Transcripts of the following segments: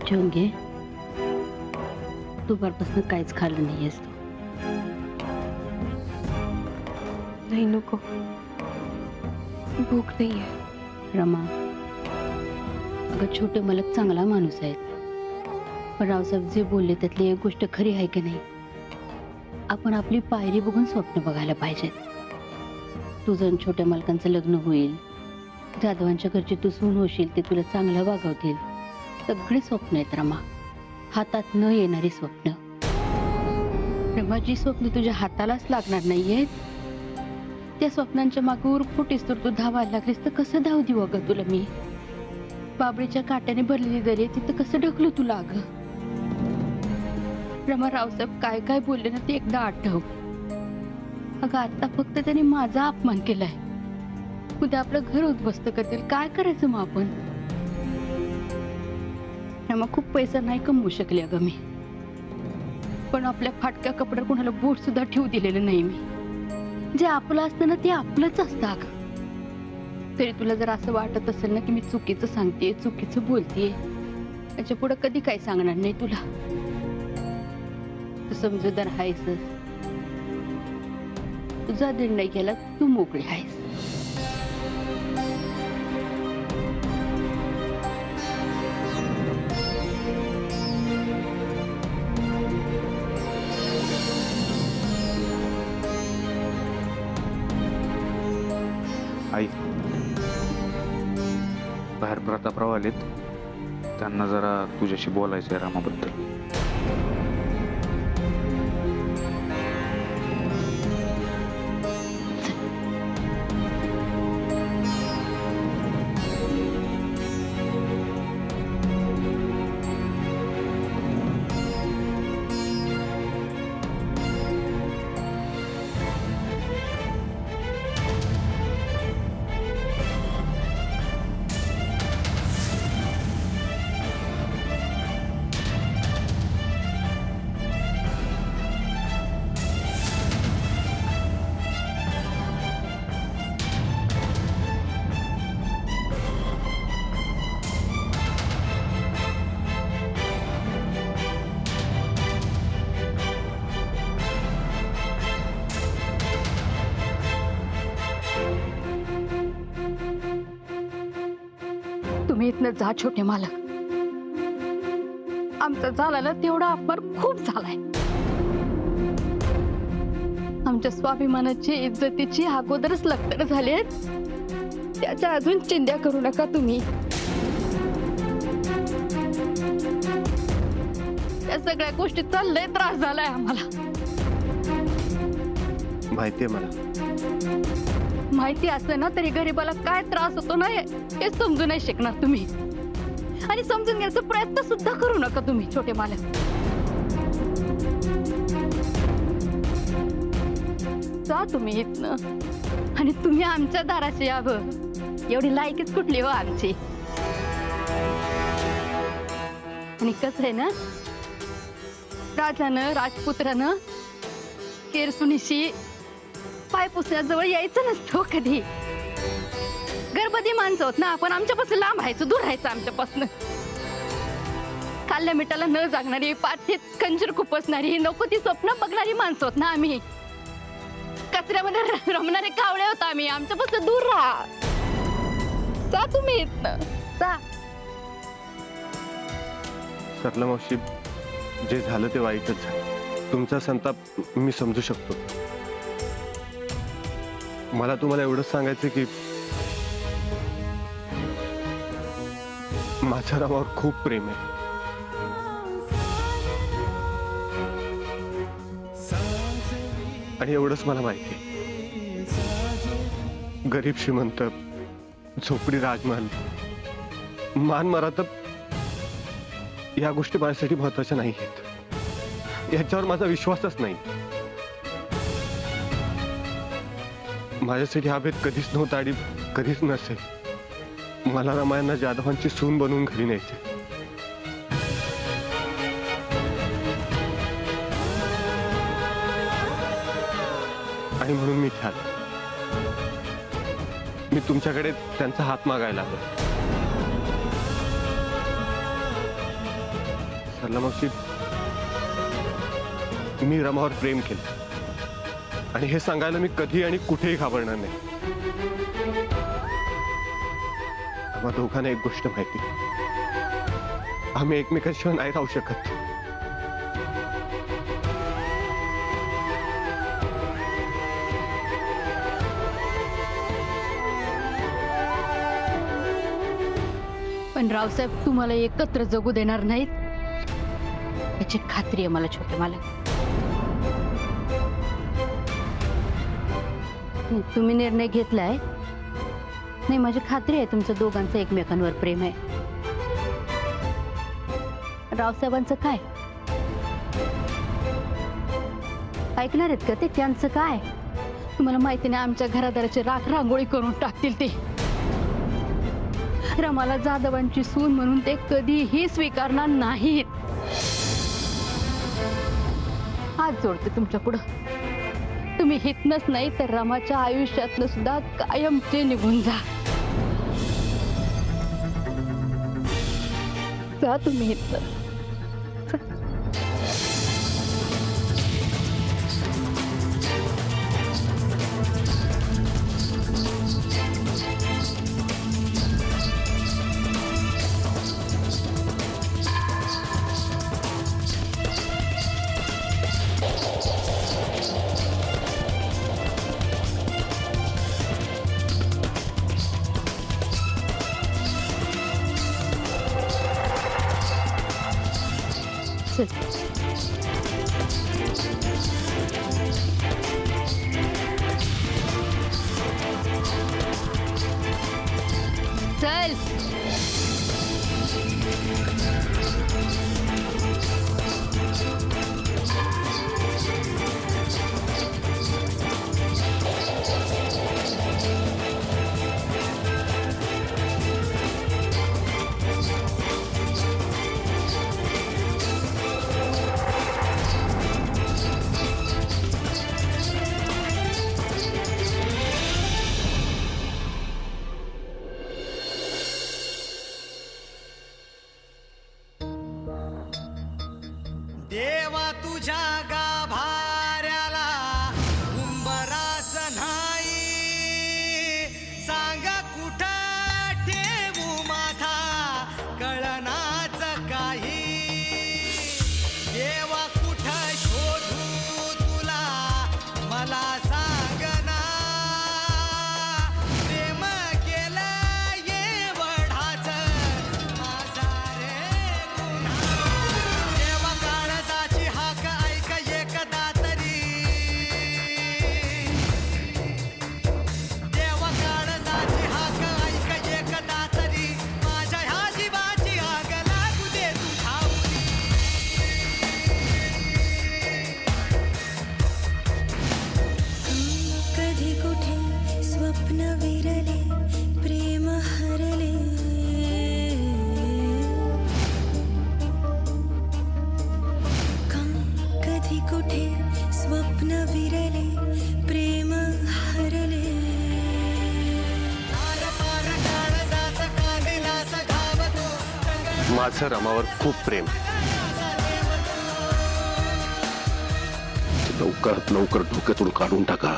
जेवून घे. दुपारपासून काहीच खाल्लं नाहीयेस तू. नाही नको, भूक नाहीये. रमा, अगं छोटे मालक चांगला माणूस आहेत, पण रावसाहेब जे बोलले त्यातली एक गोष्ट खरी आहे की नाही. आपण आपली पायरी बघून स्वप्न बघायला पाहिजेत. तुझं आणि छोट्या मालकांचं लग्न होईल, जाधवांच्या घरची तू सून होशील, ते तुला चांगलं वागवतील. सगळी स्वप्न आहेत रमा, हातात न येणारी स्वप्न. रमा, जी स्वप्न तुझ्या हातालाच लागणार नाहीयेत, त्या स्वप्नांच्या मागे उरफुटीस तर तू धावायला लागलीस तर कसं धाव देऊ अगं तुला मी. बाबळीच्या काट्याने भरलेली दरी आहे, तिथं कसं ढकलू तुला अगं. रमा, रावसाहेब काय काय बोलले ना ते एकदा आठव अगं. आता फक्त त्यांनी माझा अपमान केलाय, उद्या आपलं घर उद्ध्वस्त करतील. काय करायचं मग आपण. रमा, खूप पैसा नाही कमवू शकले अगं मी, पण आपल्या फाटक्या कपड्यावर कोणाला बोट सुद्धा ठेवू दिलेलं नाही मी. जे आपलं असतं ना ते आपलंच असतं अगं. तरी तुला जर असं वाटत असेल ना की मी चुकीचं सांगतेय, चुकीचं बोलतेय, याच्या पुढे कधी काही सांगणार नाही तुला. तू समजूतदार आहेसच, तुझा निर्णय केला, तू मोकळी आहेस. आई, बाहेर प्रतापराव आलेत, त्यांना जरा तुझ्याशी बोलायचं आहे रामाबद्दल. तुम्ही इथनं जा छोटे मालक. आमचा झाला ना तेवढा अपमान खूप झालाय. आमच्या स्वाभिमानाची, इज्जतीची अगोदरच लक्तर झाली आहेत, त्याच्या अजून चिंध्या करू नका तुम्ही. या सगळ्या गोष्टीचा लय त्रास झालाय आम्हाला. माहितीये मला. माहिती असलं ना तरी गरीबाला काय त्रास होतो ना हे समजू नाही शकणार तुम्ही, आणि समजून घ्यायचा प्रयत्न सुद्धा करू नका तुम्ही छोटे मालक. जा तुम्ही इथनं, आणि तुम्ही आमच्या दाराशी यावं. एवढी लायकीच कुठली हो आमची. आणि कसं आहे ना, राजानं, राजपुत्रानं केरसुनीशी पाय पुसण्याजवळ यायचं नसतं कधी. गर्भवती माणसं होत ना आपण, आमच्यापासून लांब राहायचं, दूर राहायचं आमच्यापासून. खाल्ल्या मिठाला न जागणारी, पाठीत कंजर खुपसणारी, नको ती स्वप्न बघणारी माणसं होत ना आम्ही. कचऱ्यामध्ये रमणारे कावळे होत आम्ही. आमच्यापासून दूर राहा. जा तुम्ही इथनं, जा. सरला मावशी, जे झालं ते वाईटच झालं. तुमचा संताप मी समजू शकतो. मला तुम्हाला एवढंच सांगायचं की माझ्या रामावर खूप प्रेम आहे. आणि एवढंच मला माहिती आहे. गरीब श्रीमंत, झोपडी राजमहल, मान मराठा, या गोष्टी माझ्यासाठी महत्वाच्या नाही आहेत. याच्यावर माझा विश्वासच नाही. माझ्यासाठी हा भेद कधीच नव्हता आणि कधीच नसेल. मला रमायांना जाधवांची सून बनवून घरी न्यायचे. आणि म्हणून मी इथे आलो. मी तुमच्याकडे त्यांचा हात मागायला आलो. सरला मावशी, मी रमावर प्रेम केलं आणि हे सांगायला मी कधी आणि कुठेही घाबरणार नाही. आम्हा दोघांना एक गोष्ट माहिती, आम्ही एकमेकांशिवाय नाही राहू शकत. पण रावसाहेब तुम्हाला एकत्र जगू देणार नाहीत याची खात्री आहे मला छोटे मालक. तुम्ही निर्णय घेतलाय नाही, माझी खात्री आहे तुमचं दोघांचं एकमेकांवर प्रेम आहे. रावसाहेबांचं काय ऐकणार आहेत का ते? त्यांचं काय? तुम्हाला माहिती नाही आमच्या घरादाराची राख रांगोळी करून टाकतील ते. रमाला जाधवांची सून म्हणून ते कधीही स्वीकारणार नाहीत. हात जोडते तुमच्या पुढं, तुम्ही हितनच नाही तर रमाच्या आयुष्यातनं सुद्धा कायमचे निघून जा. जा तुम्ही हितनं. चल. देवा तुझ्या गाभाऱ्याला उंबराच नाही, सांगा कुठं ठेवू माझा कळनाच काही. देवा कुठं शोधू तुला मला सांगना, प्रेम केलं एवढाच माझा रे गुन्हा. देवा काळजाची हाक ऐक एकदा तरी, देवा काळजाची हाक ऐक एकदा तरी, माझ्या ह्या जीवाची आग लागू दे तुझ्या उरी. कधी कुठे स्वप्न विरले प्रेम हरले, कधी कुठे स्वप्न विरले प्रेम हरले. आर पार काळजात कालिदास धावतो, माझं रमावर खूप प्रेम. लवकरात लवकर डोक्यातून काढून टाका,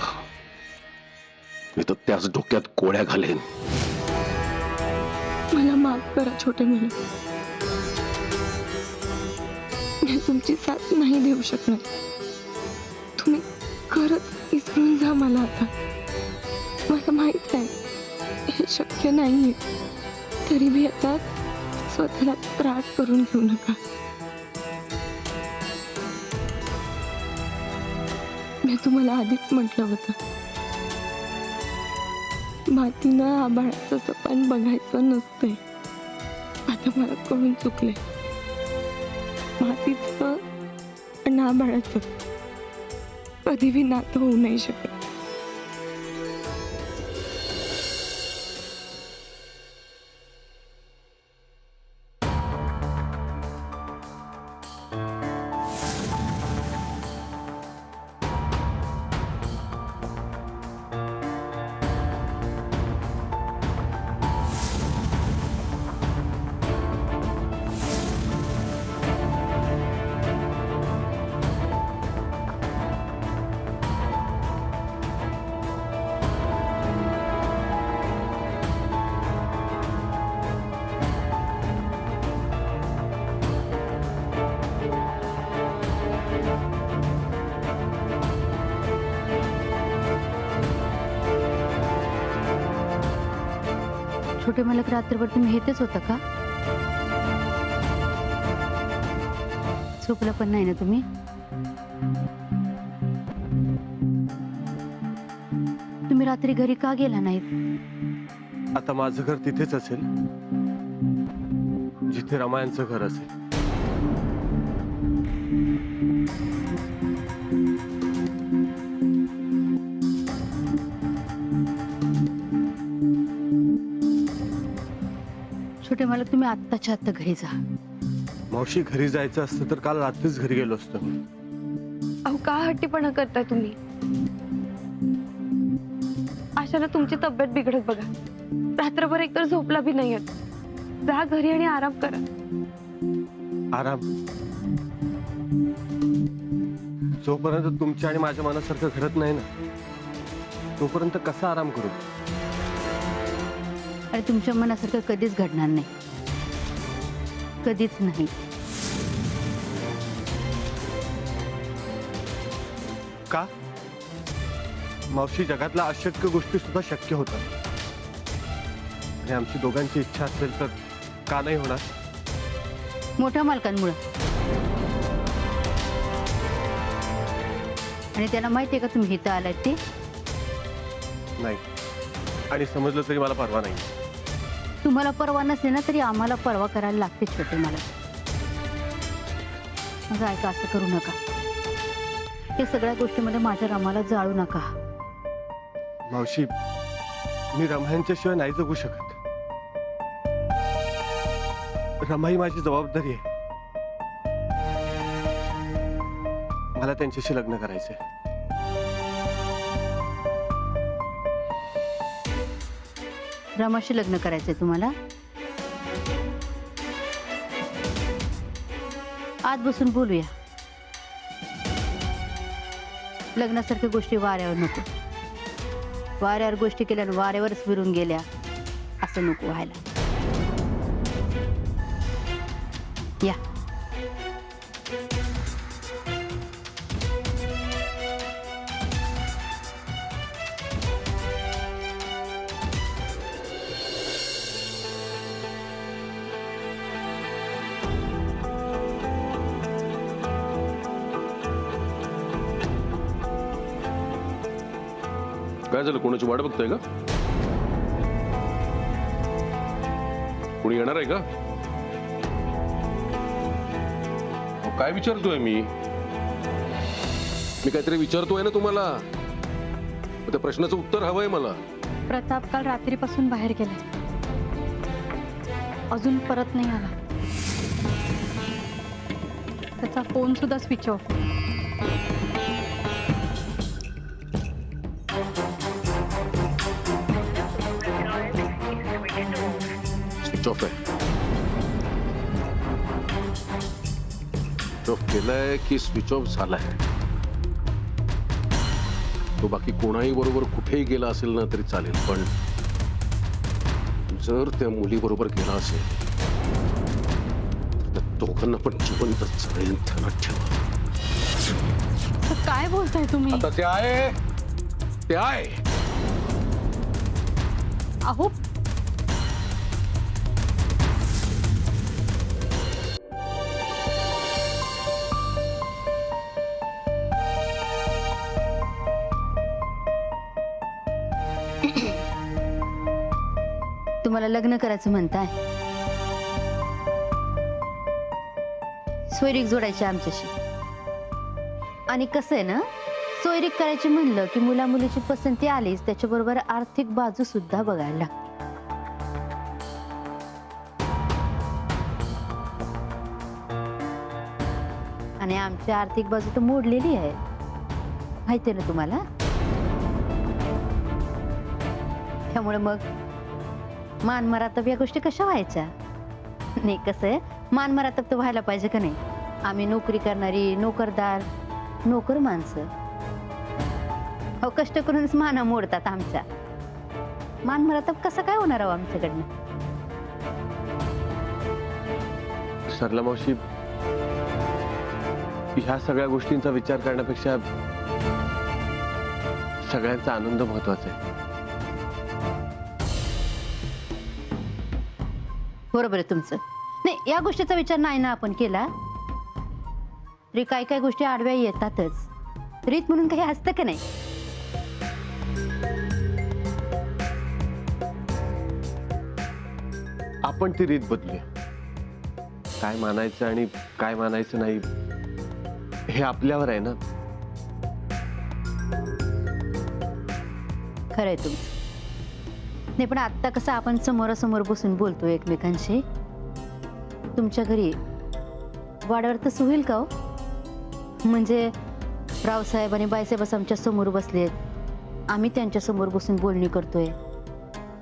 मी तर त्याच डोक्यात कोळ्या घालेन. मला माफ करा छोटे मुलं, मी तुमची साथ नाही देऊ शकणार. तुम्ही खरंच विसरून जा मला आता. मला माहित आहे हे शक्य नाहीये, तरी मी आता स्वतःला त्रास करून घेऊ नका. मी तुम्हाला आधीच म्हटलं होतं, मातीनं आभाळाचं सपान बघायचं नसतंय. आता मला कळून चुकले. मातीचं आणि आभाळाचं कधी बी नातं होऊ नाही शकत. छोटे मालक रात्रभर तुम्ही हेतेच होता का? झोपला पण नाही ना तुम्ही? तुम्ही रात्री घरी का गेला नाहीत? आता माझं घर तिथेच असेल जिथे रमायांचं घर असेल. छोटे मालक तुम्ही आत्ताच्या आत्ता घरी जा. मावशी, घरी जायचं असतं तर काल रात्रीच घरी गेलो असतो मी. अहो का हट्टीपणा करताय तुम्ही? अशाने तुमची तब्येत बिघडत बघा. रात्रभर एकतर झोपला बी नाही येत. जा घरी आणि आराम करा. आराम? जोपर्यंत तुमच्या आणि माझ्या मनासारखं घडत नाही ना, तोपर्यंत कसा आराम करू? आणि तुमच्या मनासारखं कधीच घडणार नाही, कधीच नाही. का? मावशी, जगातल्या अशक्य गोष्टी सुद्धा शक्य होतात. आणि आमची दोघांची इच्छा असेल तर का नाही होणार? मोठ्या मालकांमुळं. आणि त्यांना माहितीये का तुम्ही इथं आलात ते? नाही, आणि समजलं तरी मला परवा नाही. तुम्हाला परवा नसले ना तरी आम्हाला परवा करायला लागते छोटे मालक. माझं ऐका, असं करू नका. हे सगळ्या गोष्टीमध्ये माझ्या रमाला जाळू नका. मावशी, मी रमायांच्या नाही जगू शकत. रमाई माझी जबाबदारी आहे. मला त्यांच्याशी लग्न करायचंय. रमाशी लग्न करायचंय तुम्हाला? आत बसून बोलूया. लग्नासारख्या गोष्टी वाऱ्यावर नको. वाऱ्यावर गोष्टी केल्यानं वाऱ्यावरच फिरून गेल्या असं नको व्हायला. या. काय झालं? कोणाची वाट बघताय का? कोणी येणार आहे का? अहो, काय विचारतोय मी काहीतरी विचारतोय ना तुम्हाला. त्या प्रश्नाचं उत्तर हवंय मला. प्रताप काल रात्रीपासून बाहेर गेले, अजून परत नाही आला. त्याचा फोन सुद्धा स्विच ऑफ. स्विच ऑफ आहे. स्विच ऑफ केलाय की स्विच ऑफ झालाय? तो बाकी कोणाही बरोबर कुठेही गेला असेल ना तरी चालेल, पण जर त्या मुली बरोबर गेला असेल तर दोघांना पण जिवंत चालेल. ध्यानात ठेवा. काय बोलताय तुम्ही? आता ते आहे, ते आहे. अहो तुम्हाला लग्न करायचं म्हणताय? सोयरीक जोडायची आमच्याशी. आणि कसं आहे ना, सोयरीक करायची म्हणलं की मुला मुलीची पसंती आलीच त्याच्याबरोबर आर्थिक बाजू सुद्धा बघायला लागते. आणि आमची आर्थिक बाजू तर मोडलेली आहे, माहिती ना तुम्हाला. त्यामुळे मग मान मरातब या गोष्टी कशा व्हायच्या? नाही, कसं आहे, मान मरातब तर व्हायला पाहिजे का नाही? आम्ही नोकरी करणारी नोकरदार नोकर माणसं, हो, कष्ट करूनच माना मोडतात आमच्या. मान मरातब कसं काय होणार आहो आमच्याकडनं? सरला मावशी, ह्या सगळ्या गोष्टींचा विचार करण्यापेक्षा सगळ्यांचा आनंद महत्वाचा आहे. बरोबर आहे तुमचं. नाही, या गोष्टीचा विचार नाही ना आपण केला तरी काय काय गोष्टी आडव्या येतातच. रीत म्हणून काही असतं का नाही? आपण ती रीत बदलूया. काय मानायचं आणि काय मानायचं नाही हे आपल्यावर आहे ना. खरंय तुमचं. नाही, पण आता कसं आपण समोरासमोर बसून बोलतो एकमेकांशी. तुमच्या घरी वाड्यावर तसं होईल का हो? म्हणजे रावसाहेब आणि बाईसाहेब असं आमच्या समोर बसलेत, आम्ही त्यांच्या समोर बसून बोलणी करतोय,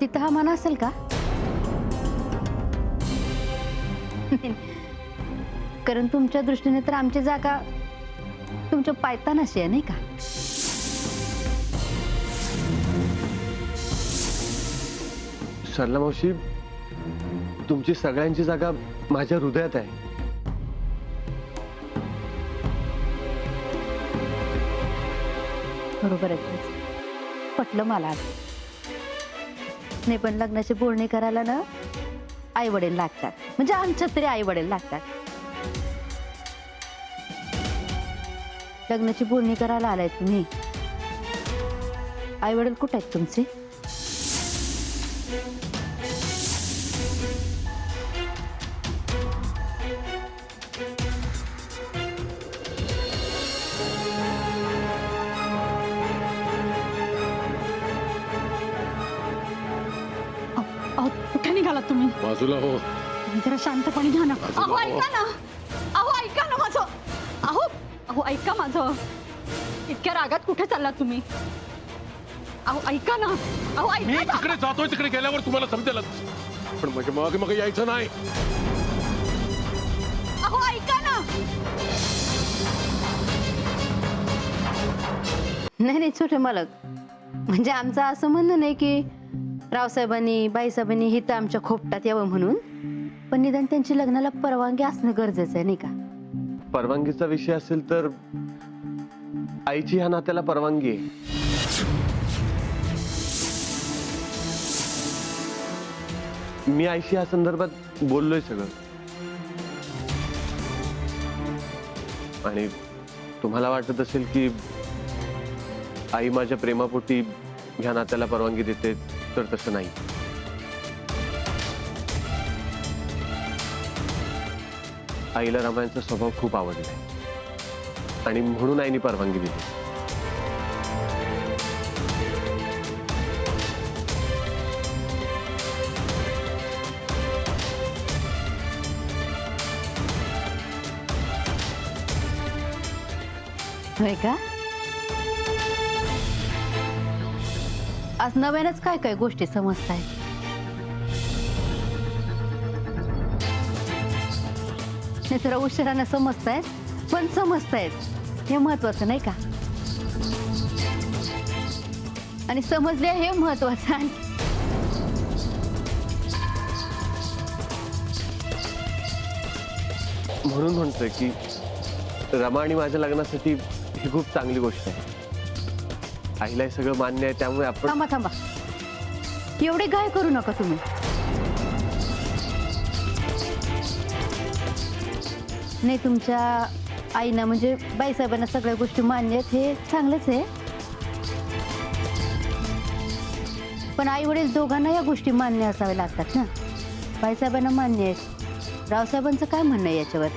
तिथं हा मान असेल का? कारण तुमच्या दृष्टीने तर आमची जागा तुमच्या पायतानाशी आहे, नाही का? सरला मावशी, तुमची सगळ्यांची जागा माझ्या हृदयात आहे. बरोबर आहे तुमचं. पटलं मला. नाही, पण लग्नाची बोलणी करायला ना आई वडील लागतात. म्हणजे आमच्यात तरी आई वडील लागतात. लग्नाची बोलणी करायला आलाय तुम्ही, आई वडील कुठे आहेत तुमचे? अहो कुठे निघालात तुम्ही? बाजूला हो. तुम्ही जरा शांतपणे घ्या ना. अहो ऐका ना, अहो ऐका ना माझं. अहो अहो ऐका माझं. इतक्या रागात कुठे चाललात तुम्ही? अहो ऐका ना, अहो मी ऐका ना. तिकडे जातोय, तिकडे गेल्यावर तुम्हाला समजेलच. पण मग मग यायचं नाही. अहो ऐका ना. नाही नाही, छोटे मालक, म्हणजे आमचं असं म्हणणं नाही की रावसाहेबांनी बाईसाहेबांनी हे तर आमच्या खोपटात यावं म्हणून, पण निदान त्यांची लग्नाला परवानगी असणं गरजेचं आहे, नाही का? परवानगीचा विषय असेल तर आईची ह्या नात्याला परवानगी आहे. मी आईशी या संदर्भात बोललोय सगळं. आणि तुम्हाला वाटत असेल की आई माझ्या प्रेमापोटी ह्या नात्याला परवानगी देते, तर तसं नाही. आईला रमायांचा स्वभाव खूप आवडलाय आणि म्हणून आईने परवानगी दिली. होय का? आज नव्यानंच काय काय गोष्टी समजतायत. नाही, जरा उशिरानं समजतायत, पण समजतायत हे महत्वाचं, नाही का? आणि समजले हे महत्वाचं आहे. म्हणून म्हणतोय की रमा आणि माझ्या लग्नासाठी ही खूप चांगली गोष्ट आहे. आईला हे सगळं मान्य आहे, त्यामुळे आपण थांबा थांबा, एवढे गाय करू नका तुम्ही. नाही, तुमच्या आईना म्हणजे बाईसाहेबांना सगळ्या गोष्टी मान्य आहेत हे चांगलंच आहे, पण आई वडील दोघांना या गोष्टी मान्य असाव्या लागतात ना. बाईसाहेबांना मान्य आहेत, रावसाहेबांचं काय म्हणणं आहे याच्यावर?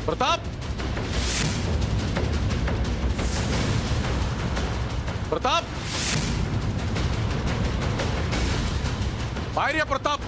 प्रताप, प्रताप, बाहेर या प्रताप.